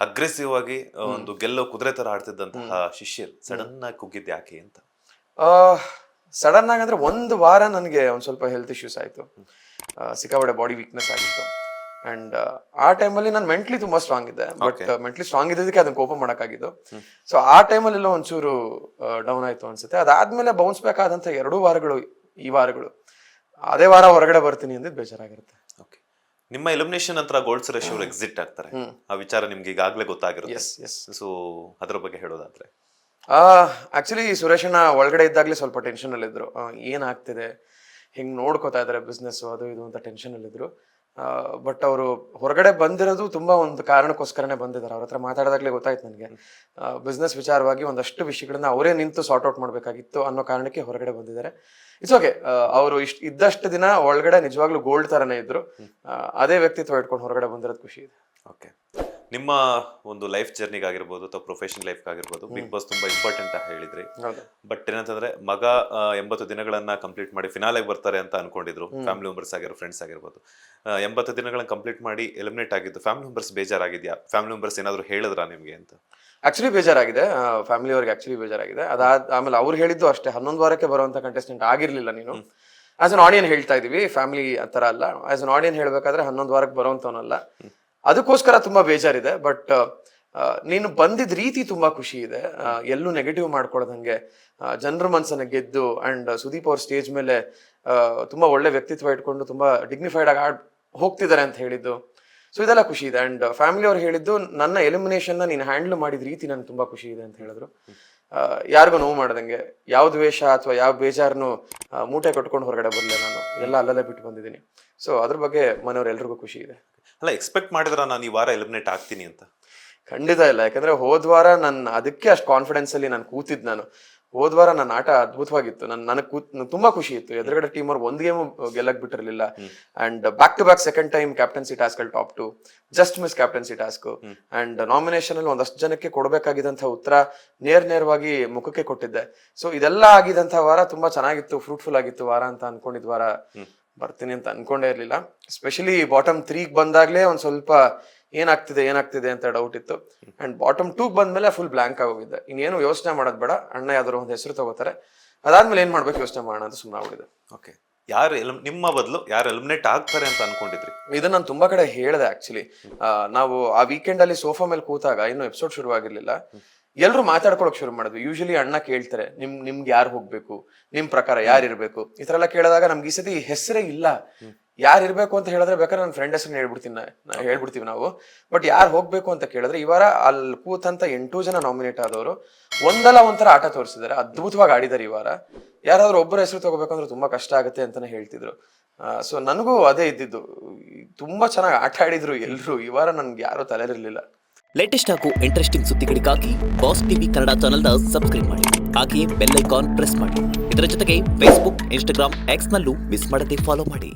Aggressive ಆಗಿ ಒಂದು ಗೆಲ್ಲೋ ಕುದುರೆ ತರ ಆಡ್ತಿದ್ದಂತಹ ಶಿಷ್ಯರು ಸಡನ್ ಆಗಿ ಕುಗ್ಗಿದ್ ಯಾಕೆ ಅಂತ? ಸಡನ್ ಆಗಿ ಅಂದ್ರೆ ಒಂದು ವಾರ ನನಗೆ ಒಂದ್ ಸ್ವಲ್ಪ ಹೆಲ್ತ್ ಇಶ್ಯೂಸ್ ಆಯ್ತು. ಸಿಕ್ಕಾಪಟ್ಟೆ ಬಾಡಿ ವೀಕ್ನೆಸ್ ಆಗಿತ್ತು. ಅಂಡ್ ಆ ಟೈಮಲ್ಲಿ ನಾನು ಮೆಂಟ್ಲಿ ತುಂಬಾ ಸ್ಟ್ರಾಂಗ್ ಇದ್ದೆ. ಬಟ್ ಮೆಂಟ್ಲಿ ಸ್ಟ್ರಾಂಗ್ ಇದ್ದದಕ್ಕೆ ಅದನ್ನ ಕೋಪ ಮಾಡಕ್ಕಾಗಿದ್ದು. ಸೊ ಆ ಟೈಮಲ್ಲಿ ಎಲ್ಲ ಒಂಚೂರು ಡೌನ್ ಆಯ್ತು ಅನ್ಸುತ್ತೆ. ಅದಾದ್ಮೇಲೆ ಬೌನ್ಸ್ ಬ್ಯಾಕ್ ಆದಂತ 2 ವಾರಗಳು ಈ ವಾರಗಳು, ಅದೇ ವಾರ ಹೊರಗಡೆ ಬರ್ತೀನಿ ಅಂದಿದ್ದು ಬೇಜಾರಾಗಿರುತ್ತೆ. ಓಕೆ, ನಿಮ್ಮ ಎಲಿಮಿನೇಷನ್ ನಂತರ ಗೋಲ್ಡ್ ಸುರೇಶ್ ಅವರು ಎಕ್ಸಿಟ್ ಆಗ್ತಾರೆ. ಆ ವಿಚಾರ ನಿಮ್ಗೆ ಈಗಾಗಲೇ ಗೊತ್ತಾಗಿರುತ್ತೆ. ಸೊ ಅದ್ರ ಬಗ್ಗೆ ಹೇಳೋದಾದ್ರೆ, ಆಕ್ಚುಲಿ ಸುರೇಶಣ್ಣ ಒಳಗಡೆ ಇದ್ದಾಗಲೇ ಸ್ವಲ್ಪ ಟೆನ್ಷನ್ ಅಲ್ಲಿ ಇದ್ರು. ಏನಾಗ್ತಿದೆ, ಹಿಂಗ್ ನೋಡ್ಕೋತಾ ಇದಾರೆ ಬಿಸ್ನೆಸ್ ಅದು ಇದು ಅಂತ ಟೆನ್ಷನ್ ಅಲ್ಲಿ ಇದ್ರು. ಬಟ್ ಅವರು ಹೊರಗಡೆ ಬಂದಿರೋದು ತುಂಬಾ ಒಂದು ಕಾರಣಕ್ಕೋಸ್ಕರನೇ ಬಂದಿದ್ದಾರೆ. ಅವ್ರ ಹತ್ರ ಮಾತಾಡಿದಾಗ್ಲೇ ಗೊತ್ತಾಯ್ತು ನನಗೆ, ಬಿಸ್ನೆಸ್ ವಿಚಾರವಾಗಿ ಒಂದಷ್ಟು ವಿಷಯಗಳನ್ನ ಅವರೇ ನಿಂತು ಸಾರ್ಟ್ ಔಟ್ ಮಾಡ್ಬೇಕಾಗಿತ್ತು ಅನ್ನೋ ಕಾರಣಕ್ಕೆ ಹೊರಗಡೆ ಬಂದಿದ್ದಾರೆ. It's okay. ಅವರು ಇದ್ದಷ್ಟು ದಿನ ಒಳಗಡೆ ನಿಜವಾಗ್ಲೂ ಗೋಲ್ಡ್ ತರನೇ ಇದ್ರು. ಅದೇ ವ್ಯಕ್ತಿತ್ವ ಇಟ್ಕೊಂಡು ಹೊರಗಡೆ ಬಂದಿರೋದು ಖುಷಿ ಇದೆ. ಓಕೆ, ನಿಮ್ಮ ಒಂದು ಲೈಫ್ ಜರ್ನಿಗಾಗಿರ್ಬೋದು ಅಥವಾ ಪ್ರೊಫೆಷನಲ್ ಲೈಫ್ ಆಗಿರ್ಬೋದು ಬಿಗ್ ಬಾಸ್ ತುಂಬಾ ಇಂಪಾರ್ಟೆಂಟ್ ಅಂತ ಹೇಳಿದ್ರಿ. ಬಟ್ ಏನಂತಂದ್ರೆ ಮಗ 80 ದಿನಗಳನ್ನ ಕಂಪ್ಲೀಟ್ ಮಾಡಿ ಫಿನಾಲೆಗೆ ಬರ್ತಾರೆ ಅಂತ ಅನ್ಕೊಂಡಿದ್ರು. ಫ್ಯಾಮಿಲಿ ಮೆಂಬರ್ಸ್ ಆಗಿರೋ ಫ್ರೆಂಡ್ಸ್ ಆಗಿರ್ಬೋದು. 80 ದಿನಗಳನ್ನ ಕಂಪ್ಲೀಟ್ ಮಾಡಿ ಎಲಿಮಿನೇಟ್ ಆಗಿದ್ದು ಫ್ಯಾಮಿಲಿ ಮೆಂಬರ್ಸ್ ಬೇಜಾರಾಗಿದ್ಯಾ? ಫ್ಯಾಮಿಲಿ ಮೆಂಬರ್ಸ್ ಏನಾದ್ರು ಹೇಳಿದ್ರಾ ನಿಮ್ಗೆ ಅಂತ? ಆಕ್ಚುಲಿ ಬೇಜಾರಾಗಿದೆ. ಫ್ಯಾಮಿಲಿ ಅವ್ರಿಗೆ ಆಕ್ಚುಲಿ ಬೇಜಾರಾಗಿದೆ. ಆಮೇಲೆ ಅವ್ರು ಹೇಳಿದ್ದು ಅಷ್ಟೇ, 11 ವಾರಕ್ಕೆ ಬರುವಂತ ಕಂಟೆಸ್ಟೆಂಟ್ ಆಗಿರ್ಲಿಲ್ಲ ನೀನು. ಆಸ್ ಅನ್ ಆಡಿಯನ್ ಹೇಳ್ತಾ ಇದೀವಿ, ಫ್ಯಾಮಿಲಿ ಆತರ ಅಲ್ಲ. ಆಸ್ ಅನ್ ಆಡಿಯನ್ ಹೇಳ್ಬೇಕಾದ್ರೆ 11 ವಾರಕ್ಕೆ ಬರುವಂತವನಲ್ಲ. ಅದಕ್ಕೋಸ್ಕರ ತುಂಬಾ ಬೇಜಾರಿದೆ. ಬಟ್ ನೀನು ಬಂದಿದ್ ರೀತಿ ತುಂಬಾ ಖುಷಿ ಇದೆ. ಎಲ್ಲೂ ನೆಗೆಟಿವ್ ಮಾಡ್ಕೊಳ್ದಂಗೆ ಜನರ ಮನ್ಸನ್ನ ಗೆದ್ದು, ಅಂಡ್ ಸುದೀಪ್ ಅವ್ರ ಸ್ಟೇಜ್ ಮೇಲೆ ತುಂಬಾ ಒಳ್ಳೆ ವ್ಯಕ್ತಿತ್ವ ಇಟ್ಕೊಂಡು ತುಂಬಾ ಡಿಗ್ನಿಫೈಡ್ ಆಗಿ ಹೋಗ್ತಿದ್ದಾರೆ ಅಂತ ಹೇಳಿದ್ದು. ಸೊ ಇದೆಲ್ಲ ಖುಷಿ ಇದೆ. ಅಂಡ್ ಫ್ಯಾಮಿಲಿ ಅವ್ರು ಹೇಳಿದ್ದು, ನನ್ನ ಎಲಿಮಿನೇಷನ್ ನೀನು ಹ್ಯಾಂಡಲ್ ಮಾಡಿದ ರೀತಿ ನನ್ಗೆ ತುಂಬಾ ಖುಷಿ ಇದೆ ಅಂತ ಹೇಳಿದ್ರು. ಯಾರಿಗೂ ನೋವು ಮಾಡ್ದಂಗೆ, ಯಾವ ದ್ವೇಷ ಅಥವಾ ಯಾವ ಬೇಜಾರನ್ನು ಮೂಟೆ ಕಟ್ಕೊಂಡು ಹೊರಗಡೆ ಬರಲಿಲ್ಲ. ನಾನು ಎಲ್ಲ ಅಲ್ಲಲ್ಲೇ ಬಿಟ್ಟು ಬಂದಿದ್ದೀನಿ. ಸೊ ಅದ್ರ ಬಗ್ಗೆ ಮನೆಯವ್ರೆಲ್ರಿಗೂ ಖುಷಿ ಇದೆ. ಅಲ್ಲ, ಎಕ್ಸ್ಪೆಕ್ಟ್ ಮಾಡಿದ್ರ ನಾನು ಈ ವಾರ ಎಲಿಮಿನೇಟ್ ಆಗ್ತೀನಿ ಅಂತ? ಖಂಡಿತ ಇಲ್ಲ. ಯಾಕಂದ್ರೆ ಹೋದ್ವಾರ ನನ್ನ ಅದಕ್ಕೆ ಅಷ್ಟು ಕಾನ್ಫಿಡೆನ್ಸ್ ಅಲ್ಲಿ ನಾನು ಕೂತಿದ್. ಹೋದ್ವಾರ ನನ್ನ ಆಟ ಅದ್ಭುತವಾಗಿತ್ತು. ನನಗೆ ತುಂಬಾ ಖುಷಿ ಇತ್ತು. ಎದುರುಗಡೆ ಟೀಮ್ ಅವ್ರು ಒಂದ್ ಗೇಮ್ ಗೆಲ್ಲಕ್ ಬಿಟ್ಟಿರ್ಲಿಲ್ಲ. And back to back second time captaincy task ಅಲ್ಲಿ top 2, just miss captaincy task. And nomination ಅಲ್ಲಿ ಒಂದಷ್ಟು ಜನಕ್ಕೆ ಕೊಡ್ಬೇಕಾಗಿದ್ದಂತ ಉತ್ತರ ನೇರವಾಗಿ ಮುಖಕ್ಕೆ ಕೊಟ್ಟಿದ್ದೆ. ಸೊ ಇದೆಲ್ಲ ಆಗಿದಂತ ವಾರ ತುಂಬಾ ಚೆನ್ನಾಗಿತ್ತು, ಫ್ರೂಟ್ಫುಲ್ ಆಗಿತ್ತು ವಾರ ಅಂತ ಅನ್ಕೊಂಡಿದ್ ವಾರ ಬರ್ತೀನಿ ಅಂತ ಅನ್ಕೊಂಡೇ ಇರ್ಲಿಲ್ಲ. ಸ್ಪೆಷಲಿ ಬಾಟಮ್ 3 ಬಂದಾಗ್ಲೇ ಒಂದ್ ಸ್ವಲ್ಪ ಏನಾಗ್ತಿದೆ ಅಂತ ಡೌಟ್ ಇತ್ತು. ಅಂಡ್ ಬಾಟಮ್ 2 ಬಂದ್ಮೇಲೆ ಫುಲ್ ಬ್ಲಾಂಕ್ ಆಗೋಗಿದ್ದೆ. ಇನ್ನೇನು ಯೋಚನೆ ಮಾಡೋದ್ ಬೇಡ, ಅಣ್ಣ ಯಾವ್ದಾದ್ರು ಒಂದು ಹೆಸರು ತಗೋತಾರೆ, ಅದಾದ್ಮೇಲೆ ಏನ್ ಮಾಡ್ಬೇಕು ಯೋಚನೆ ಮಾಡೋಣ ಅಂತ ಸುಮ್ಮನೆ ಆಗ್ಬಿಡಿದೆ. ಓಕೆ, ನಿಮ್ಮ ಬದಲು ಯಾರು ಎಲಿಮಿನೇಟ್ ಆಗ್ತಾರೆ ಅಂತ ಅನ್ಕೊಂಡಿದ್ರಿ? ಇದನ್ನ ನಾನು ತುಂಬಾ ಕಡೆ ಹೇಳಿದೆ. ಆಕ್ಚುಲಿ ನಾವು ಆ ವೀಕೆಂಡ್ ಅಲ್ಲಿ ಸೋಫಾ ಮೇಲೆ ಕೂತಾಗ ಇನ್ನು ಎಪಿಸೋಡ್ ಶುರು ಆಗಿರ್ಲಿಲ್ಲ. ಎಲ್ರು ಮಾತಾಡ್ಕೊಳಕ್ ಶುರು ಮಾಡಿದ್ವಿ. ಯೂಶಲಿ ಅಣ್ಣ ಕೇಳ್ತಾರೆ, ನಿಮ್ಗೆ ಯಾರು ಹೋಗ್ಬೇಕು, ನಿಮ್ ಪ್ರಕಾರ ಯಾರು ಇರ್ಬೇಕು, ಈ ತರ ಎಲ್ಲ ಕೇಳಿದಾಗ ನಮ್ಗೆ ಈ ಸತಿ ಹೆಸರೇ ಇಲ್ಲ. ಯಾರು ಇರ್ಬೇಕು ಅಂತ ಹೇಳಿದ್ರೆ ಬೇಕಾದ್ರೆ ನನ್ನ ಫ್ರೆಂಡ್ ಹೆಸರು ಹೇಳ್ಬಿಡ್ತೀವಿ ನಾವು. ಬಟ್ ಯಾರು ಹೋಗ್ಬೇಕು ಅಂತ ಕೇಳಿದ್ರೆ, ಈ ವಾರ ಅಲ್ಲಿ ಕೂತಂತ 8 ಜನ ನಾಮಿನೇಟ್ ಆದವರು ಒಂದಲ್ಲ ಒಂಥರ ಆಟ ತೋರಿಸಿದ್ದಾರೆ. ಅದ್ಭುತವಾಗಿ ಆಡಿದಾರೆ ಈ ವಾರ. ಯಾರಾದ್ರೂ ಒಬ್ಬರ ಹೆಸರು ತಗೋಬೇಕಂದ್ರೆ ತುಂಬಾ ಕಷ್ಟ ಆಗುತ್ತೆ ಅಂತಾನೆ ಹೇಳ್ತಿದ್ರು. ಸೊ ನನಗೂ ಅದೇ ಇದ್ದಿದ್ದು. ತುಂಬಾ ಚೆನ್ನಾಗಿ ಆಟ ಆಡಿದ್ರು ಎಲ್ರು. ಈ ವಾರ ನನ್ಗೆ ಯಾರು ತಲೆಲಿರ್ಲಿಲ್ಲ. ಲೇಟೆಸ್ಟ್ ಹಾಗೂ ಇಂಟ್ರೆಸ್ಟಿಂಗ್ ಸುದ್ದಿಗಳಿಗಾಗಿ ಬಾಸ್ ಟಿವಿ ಕನ್ನಡ ಚಾನೆಲ್ನ ಸಬ್ಸ್ಕ್ರೈಬ್ ಮಾಡಿ. ಹಾಗೆಯೇ ಬೆಲ್ ಐಕಾನ್ ಪ್ರೆಸ್ ಮಾಡಿ. ಇದರ ಜೊತೆಗೆ ಫೇಸ್ಬುಕ್, ಇನ್ಸ್ಟಾಗ್ರಾಮ್, ಎಕ್ಸ್ ನಲ್ಲೂ ಮಿಸ್ ಮಾಡದೆ ಫಾಲೋ ಮಾಡಿ.